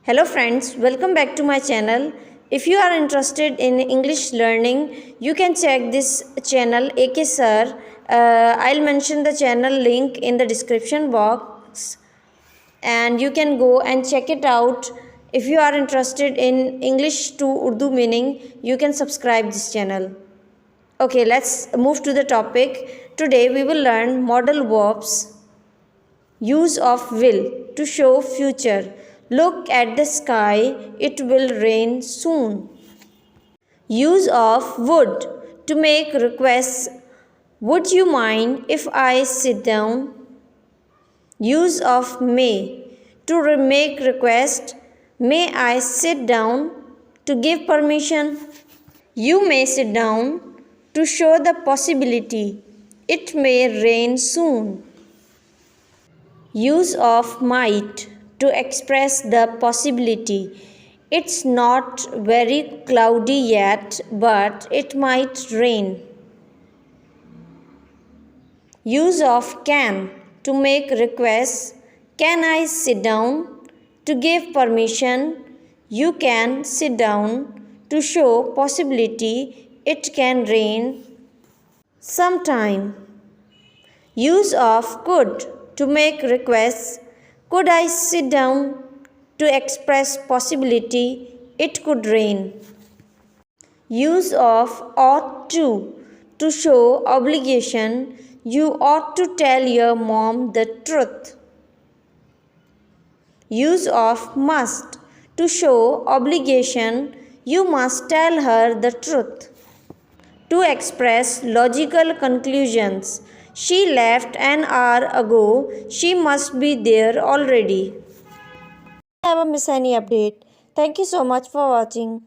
Hello friends, welcome back to my channel. If you are interested in English learning, you can check this channel AK Sir. I'll mention the channel link in the description box and you can go and check it out. If you are interested in English to Urdu meaning, you can subscribe this channel. Okay, let's move to the topic. Today we will learn modal verbs. Use of will to show future. Look at the sky, it will rain soon. Use of would to make requests. Would you mind if I sit down? Use of may to make request. May I sit down? To give permission. You may sit down to show the possibility. It may rain soon. Use of might to express the possibility. It's not very cloudy yet, but it might rain. Use of can to make requests. Can I sit down? To give permission. You can sit down. To show possibility. It can rain sometime. Use of could to make requests. Could I sit down? To express possibility. It could rain. Use of ought to show obligation. You ought to tell your mom the truth. Use of must to show obligation. You must tell her the truth. To express logical conclusions. She left an hour ago. She must be there already. Never miss any update. Thank you so much for watching.